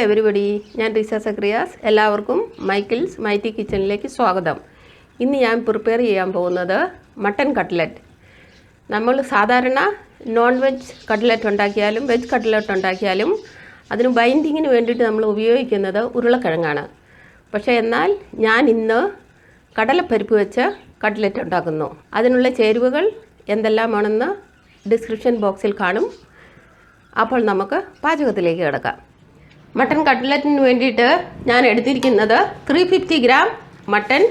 Everybody, ഞാൻ Reeza Zacharias. എല്ലാവർക്കും Michael's mighty കിച്ചണിലേക്ക് സ്വാഗതം. ഇന്ന് ഞാൻ പ്രിപ്പയർ ചെയ്യാൻ പോകുന്നത് മട്ടൻ കട്ട്ലറ്റ്. നമ്മൾ സാധാരണ നോൺ വെജ് കട്ട്ലറ്റ് ഉണ്ടാക്കിയാലും വെജ് കട്ട്ലറ്റ് ഉണ്ടാക്കിയാലും അതിന് ബൈൻഡിങ്ങിന് വേണ്ടിയിട്ട് നമ്മൾ ഉപയോഗിക്കുന്നത് ഉരുളക്കിഴങ്ങാണ്. പക്ഷേ എന്നാൽ ഞാൻ ഇന്ന് കടലപ്പരിപ്പ് വെച്ച് കട്ട്ലറ്റ് ഉണ്ടാക്കുന്നു. അതിനുള്ള ചേരുവകൾ എന്തെല്ലാമാണെന്ന് ഡിസ്ക്രിപ്ഷൻ ബോക്സിൽ കാണും. അപ്പോൾ നമുക്ക് പാചകത്തിലേക്ക് കിടക്കാം. മട്ടൻ കട്ട്ലറ്റിന് വേണ്ടിയിട്ട് ഞാൻ എടുത്തിരിക്കുന്നത് 350 ഗ്രാം മട്ടൻ,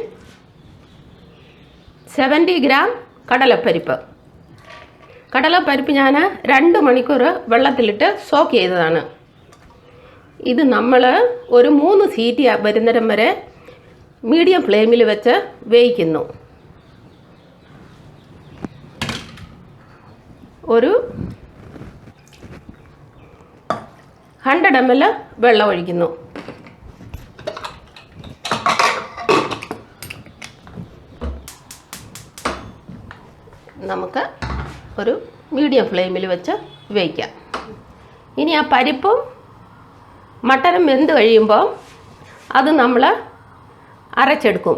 70 ഗ്രാം കടലപ്പരിപ്പ്. കടലപ്പരിപ്പ് ഞാൻ 2 മണിക്കൂർ വെള്ളത്തിലിട്ട് സോക്ക് ചെയ്തതാണ്. ഇത് നമ്മൾ ഒരു 3 സീറ്റി വരുന്നിടം വരെ മീഡിയം ഫ്ലെയിമിൽ വെച്ച് വേവിക്കുന്നു. ഒരു 100 ml വെള്ളം ഒഴിക്കുന്നു. നമുക്ക് ഒരു മീഡിയം ഫ്ലെയിമിൽ വെച്ച് വേവിക്കാം. ഇനി ആ പരിപ്പും മട്ടനും വെന്ത് കഴിയുമ്പോൾ അത് നമ്മൾ അരച്ചെടുക്കും.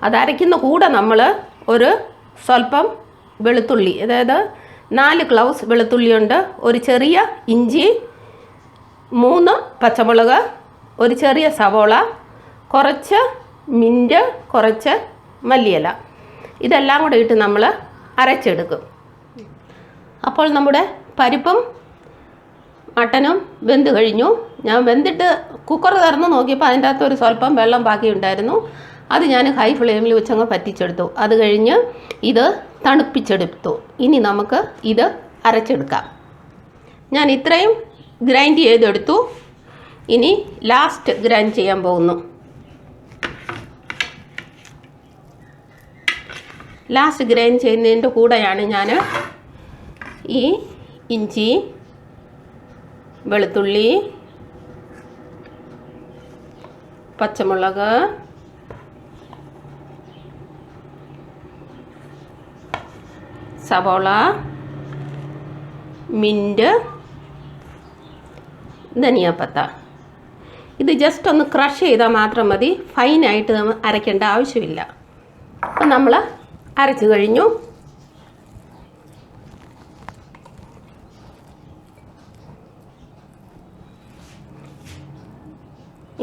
അത് അരയ്ക്കുന്ന കൂടെ നമ്മൾ ഒരു സ്വല്പം വെളുത്തുള്ളി, അതായത് 4 ക്ലൗസ് വെളുത്തുള്ളിയുണ്ട്, ഒരു ചെറിയ ഇഞ്ചി, 3 പച്ചമുളക്, ഒരു ചെറിയ സവോള, കുറച്ച് മിൻറ്റ്, കുറച്ച് മല്ലിയില, ഇതെല്ലാം കൂടെ ഇട്ട് നമ്മൾ അരച്ചെടുക്കും. അപ്പോൾ നമ്മുടെ പരിപ്പും മട്ടനും വെന്ത് കഴിഞ്ഞു. ഞാൻ വെന്തിട്ട് കുക്കർ തുറന്ന് നോക്കിയപ്പോൾ അതിൻ്റെ അകത്ത് ഒരു സ്വല്പം വെള്ളം ബാക്കിയുണ്ടായിരുന്നു. അത് ഞാൻ ഹൈ ഫ്ലെയിമിൽ വെച്ചങ്ങ് പറ്റിച്ചെടുത്തു. അത് കഴിഞ്ഞ് ഇത് തണുപ്പിച്ചെടുത്തു. ഇനി നമുക്ക് ഇത് അരച്ചെടുക്കാം. ഞാൻ ഇത്രയും ഗ്രൈൻഡ് ചെയ്തെടുത്തു. ഇനി ലാസ്റ്റ് ഗ്രൈൻഡ് ചെയ്യാൻ പോകുന്നു. ലാസ്റ്റ് ഗ്രൈൻഡ് ചെയ്യുന്നതിൻ്റെ കൂടെയാണ് ഞാൻ ഈ ഇഞ്ചി, വെളുത്തുള്ളി, പച്ചമുളക്, സവോള, മിൻറ്റ്, ധനിയാപ്പത്ത, ഇത് ജസ്റ്റ് ഒന്ന് ക്രഷ് ചെയ്താൽ മാത്രം മതി. ഫൈനായിട്ട് നമ്മൾ അരയ്ക്കേണ്ട ആവശ്യമില്ല. അപ്പം നമ്മൾ അരച്ച് കഴിഞ്ഞു.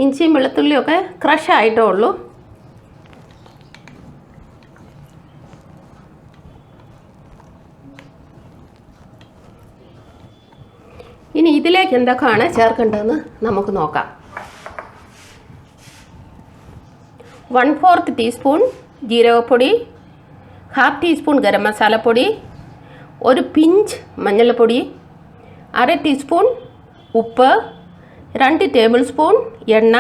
ഇഞ്ചിയും വെളുത്തുള്ളിയൊക്കെ ക്രഷ് ആയിട്ടേ ഉള്ളൂ. ഇനി ഇതിലേക്ക് എന്തൊക്കെയാണ് ചേർക്കേണ്ടതെന്ന് നമുക്ക് നോക്കാം. 1/4 ടീസ്പൂൺ ജീരകപ്പൊടി, 1/2 ടീസ്പൂൺ ഗരം മസാലപ്പൊടി, ഒരു പിഞ്ച് മഞ്ഞൾപ്പൊടി, 1/2 ടീസ്പൂൺ ഉപ്പ്, 2 ടേബിൾ സ്പൂൺ എണ്ണ,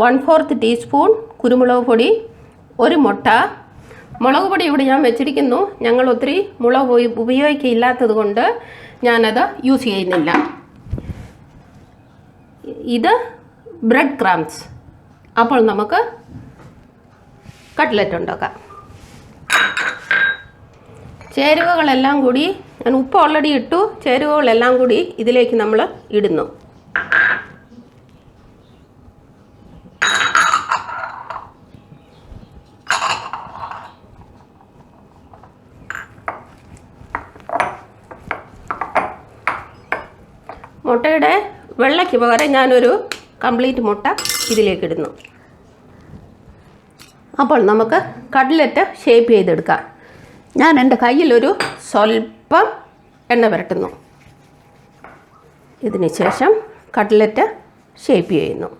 1/4 ടീസ്പൂൺ കുരുമുളക് പൊടി, ഒരു മുട്ട. മുളക് പൊടി ഇവിടെ ഞാൻ വെച്ചിരിക്കുന്നു. ഞങ്ങൾ ഒത്തിരി മുളക് ഉപയോഗിക്കില്ലാത്തത് കൊണ്ട് ഞാനത് യൂസ് ചെയ്യുന്നില്ല. ഇത് ബ്രെഡ് ക്രംസ്. അപ്പോൾ നമുക്ക് കട്ട്ലറ്റ് ഉണ്ടാക്കാം. ചേരുവകളെല്ലാം കൂടി ഞാൻ ഉപ്പ് ഓൾറെഡി ഇട്ടു. ചേരുവകളെല്ലാം കൂടി ഇതിലേക്ക് നമ്മൾ ഇടുന്നു. മുട്ടയുടെ വെള്ളയ്ക്ക് പകരം ഞാനൊരു കംപ്ലീറ്റ് മുട്ട ഇതിലേക്ക് ഇടുന്നു. അപ്പോൾ നമുക്ക് കട്ട്ലറ്റ് ഷേപ്പ് ചെയ്തെടുക്കാം. ഞാൻ എൻ്റെ കയ്യിലൊരു സ്വല്പം എണ്ണ പുരട്ടുന്നു. ഇതിന് ശേഷം കട്ട്ലറ്റ് ഷേപ്പ് ചെയ്യുന്നു.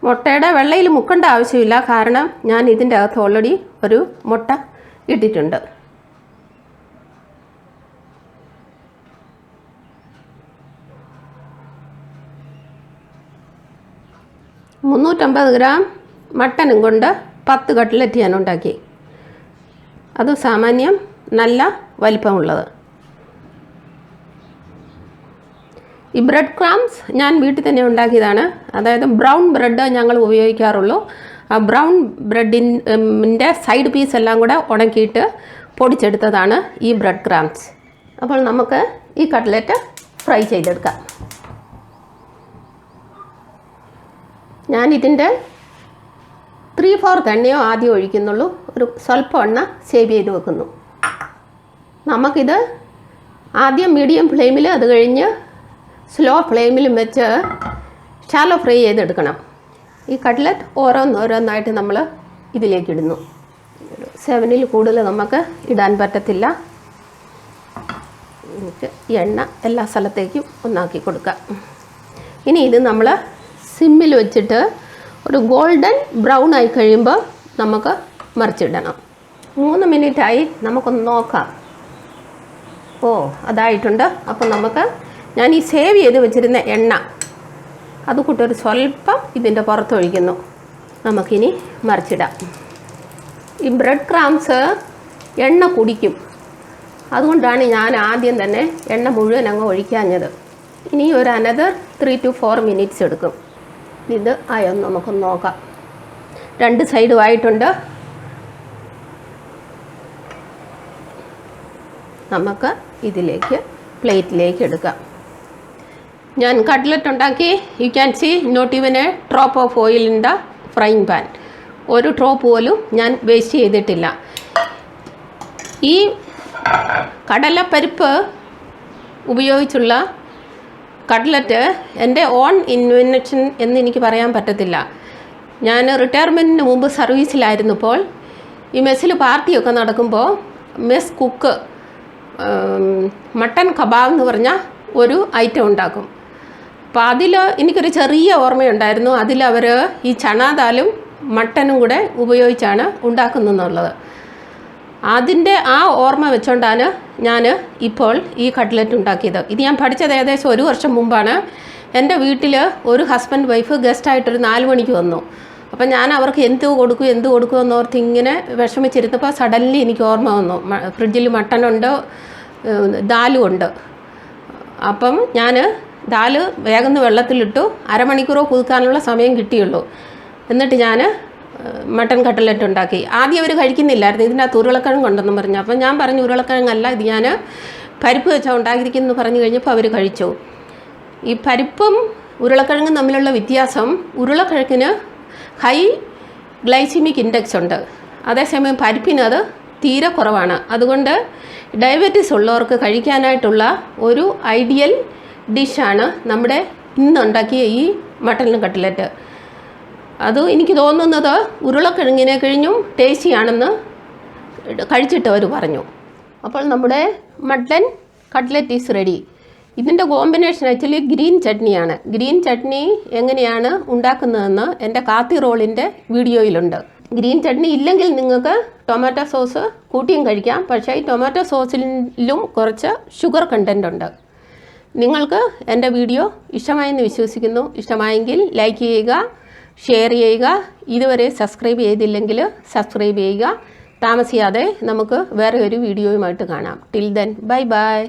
മുട്ടയുടെ വെള്ളയിൽ മുക്കേണ്ട ആവശ്യമില്ല, കാരണം ഞാൻ ഇതിൻ്റെ അകത്ത് ഓൾറെഡി ഒരു മുട്ട ഇട്ടിട്ടുണ്ട്. $350 ഗ്രാം മട്ടനും കൊണ്ട് 10 കട്ട്ലറ്റ് ഞാൻ ഉണ്ടാക്കി. അത് സാമാന്യം നല്ല വലിപ്പമുള്ളത്. ഈ ബ്രെഡ് ക്രംസ് ഞാൻ വീട്ടിൽ തന്നെ ഉണ്ടാക്കിയതാണ്. അതായത് ബ്രൗൺ ബ്രെഡ് ഞങ്ങൾ ഉപയോഗിക്കാറുള്ളൂ. ആ ബ്രൗൺ ബ്രെഡിൻ്റെ സൈഡ് പീസ് എല്ലാം കൂടെ ഉണക്കിയിട്ട് പൊടിച്ചെടുത്തതാണ് ഈ ബ്രെഡ് ക്രംസ്. അപ്പോൾ നമുക്ക് ഈ കട്ട്ലറ്റ് ഫ്രൈ ചെയ്തെടുക്കാം. ഞാനിതിൻ്റെ 3/4 എണ്ണയോ ആദ്യം ഒഴിക്കുന്നുള്ളൂ. ഒരു സ്വല്പം എണ്ണ സേവ് ചെയ്ത് വെക്കുന്നു. നമുക്കിത് ആദ്യം മീഡിയം ഫ്ലെയിമിൽ, അത് കഴിഞ്ഞ് സ്ലോ ഫ്ലെയിമിലും വെച്ച് ഷാലോ ഫ്രൈ ചെയ്തെടുക്കണം. ഈ കട്ട്ലറ്റ് ഓരോന്നോരോന്നായിട്ട് നമ്മൾ ഇതിലേക്ക് ഇടുന്നു. 7ൽ കൂടുതൽ നമുക്ക് ഇടാൻ പറ്റത്തില്ല. നമുക്ക് എണ്ണ എല്ലാ സ്ഥലത്തേക്കും ഒന്നാക്കി കൊടുക്കാം. ഇനി ഇത് നമ്മൾ സിമ്മിൽ വെച്ചിട്ട് ഒരു ഗോൾഡൻ ബ്രൗൺ ആയി കഴിയുമ്പോൾ നമുക്ക് മറിച്ചിടണം. 3 മിനിറ്റായി, നമുക്കൊന്ന് നോക്കാം. ഓ, അതായിട്ടുണ്ട്. അപ്പം നമുക്ക് ഞാൻ ഈ സേവ് ചെയ്ത് വെച്ചിരുന്ന എണ്ണ അത് കൂട്ടൊരു സ്വല്പം ഇതിൻ്റെ പുറത്തൊഴിക്കുന്നു. നമുക്കിനി മറിച്ചിടാം. ഈ ബ്രെഡ് ക്രംസ് എണ്ണ കുടിക്കും, അതുകൊണ്ടാണ് ഞാൻ ആദ്യം തന്നെ എണ്ണ മുഴുവൻ അങ്ങ് ഒഴിക്കാഞ്ഞത്. ഇനി ഒരു അനദർ 3 to 4 മിനിറ്റ്സ് എടുക്കും. ഇത് ആയൊന്ന് നമുക്കൊന്ന് നോക്കാം. 2 സൈഡും ആയിട്ടുണ്ട്. നമുക്ക് ഇതിലേക്ക് പ്ലേറ്റിലേക്ക് എടുക്കാം. ഞാൻ കട്ട്ലറ്റ് ഉണ്ടാക്കി. You can see not even a drop of oil in the frying pan. ഒരു ഡ്രോപ്പ് പോലും ഞാൻ വേസ്റ്റ് ചെയ്തിട്ടില്ല. ഈ കടലപ്പരിപ്പ് ഉപയോഗിച്ചുള്ള കട്ട്ലറ്റ് എൻ്റെ ഓൺ ഇൻവെൻഷൻ എന്ന് എനിക്ക് പറയാൻ പറ്റത്തില്ല. ഞാൻ റിട്ടയർമെൻറ്റിന് മുമ്പ് സർവീസിലായിരുന്നപ്പോൾ ഈ മെസ്സിൽ പാർട്ടിയൊക്കെ നടക്കുമ്പോൾ മെസ് കുക്ക് മട്ടൻ കബാബ് എന്ന് പറഞ്ഞ ഒരു ഐറ്റം ഉണ്ടാക്കും. അപ്പോൾ അതിൽ എനിക്കൊരു ചെറിയ ഓർമ്മയുണ്ടായിരുന്നു. അതിലവർ ഈ ചണാദാലും മട്ടനും കൂടെ ഉപയോഗിച്ചാണ് ഉണ്ടാക്കുന്നതെന്നുള്ളത്. അതിൻ്റെ ആ ഓർമ്മ വെച്ചുകൊണ്ടാണ് ഞാൻ ഇപ്പോൾ ഈ കട്ട്ലറ്റ് ഉണ്ടാക്കിയത്. ഇത് ഞാൻ പഠിച്ചത് ഏകദേശം 1 വർഷം മുമ്പാണ്. എൻ്റെ വീട്ടിൽ ഒരു ഹസ്ബൻഡ് വൈഫ് ഗസ്റ്റായിട്ടൊരു 4 മണിക്ക് വന്നു. അപ്പം ഞാൻ അവർക്ക് എന്ത് കൊടുക്കും എന്നോർത്ത് ഇങ്ങനെ വിഷമിച്ചിരുന്നപ്പോൾ സഡൻലി എനിക്ക് ഓർമ്മ വന്നു, ഫ്രിഡ്ജിൽ മട്ടനുണ്ട്, ദാലും ഉണ്ട്. അപ്പം ഞാൻ ദാല് വേഗം വെള്ളത്തിലിട്ടു. അരമണിക്കൂറോ കുതിക്കാനുള്ള സമയം കിട്ടിയുള്ളൂ. എന്നിട്ട് ഞാൻ മട്ടൻ കട്ട്ലറ്റ് ഉണ്ടാക്കി. ആദ്യം അവർ കഴിക്കുന്നില്ലായിരുന്നു. ഇതിനകത്ത് ഉരുളക്കിഴങ്ങ് ഉണ്ടെന്ന് പറഞ്ഞു. അപ്പം ഞാൻ പറഞ്ഞു ഉരുളക്കിഴങ്ങല്ല, ഇത് ഞാൻ പരിപ്പ് വെച്ചാൽ ഉണ്ടാക്കിയിരിക്കുന്നു പറഞ്ഞു കഴിഞ്ഞപ്പോൾ അവർ കഴിച്ചു. ഈ പരിപ്പും ഉരുളക്കിഴങ്ങും തമ്മിലുള്ള വ്യത്യാസം, ഉരുളക്കിഴങ്ങിന് ഹൈ ഗ്ലൈസിമിക് ഇൻഡെക്സ് ഉണ്ട്, അതേസമയം പരിപ്പിന് അത് തീരെ കുറവാണ്. അതുകൊണ്ട് ഡയബറ്റീസ് ഉള്ളവർക്ക് കഴിക്കാനായിട്ടുള്ള ഒരു ഐഡിയൽ ഡിഷാണ് നമ്മുടെ ഇന്നുണ്ടാക്കിയ ഈ മട്ടൻ കട്ട്ലറ്റ്. അത് എനിക്ക് തോന്നുന്നത് ഉരുളക്കിഴങ്ങിനെ കഴിഞ്ഞും ടേസ്റ്റിയാണെന്ന് കഴിച്ചിട്ട് അവർ പറഞ്ഞു. അപ്പോൾ നമ്മുടെ മട്ടൻ കട്ട്ലറ്റ് ഈസ് റെഡി. ഇതിൻ്റെ കോമ്പിനേഷൻ ആക്ച്വലി ഗ്രീൻ ചട്നിയാണ്. ഗ്രീൻ ചട്നി എങ്ങനെയാണ് ഉണ്ടാക്കുന്നതെന്ന് എൻ്റെ കാത്തി റോളിൻ്റെ വീഡിയോയിലുണ്ട്. ഗ്രീൻ ചട്നി ഇല്ലെങ്കിൽ നിങ്ങൾക്ക് ടൊമാറ്റോ സോസ് കൂട്ടിയും കഴിക്കാം. പക്ഷേ ഈ ടൊമാറ്റോ സോസിലും കുറച്ച് ഷുഗർ കണ്ടൻ്റ് ഉണ്ട്. നിങ്ങൾക്ക് എൻ്റെ വീഡിയോ ഇഷ്ടമായെന്ന് വിശ്വസിക്കുന്നു. ഇഷ്ടമായെങ്കിൽ ലൈക്ക് ചെയ്യുക, ഷെയർ ചെയ്യുക. ഇതുവരെ സബ്സ്ക്രൈബ് ചെയ്തില്ലെങ്കിൽ സബ്സ്ക്രൈബ് ചെയ്യുക. താമസിയാതെ നമുക്ക് വേറെ ഒരു വീഡിയോയുമായിട്ട് കാണാം. Till then, bye bye.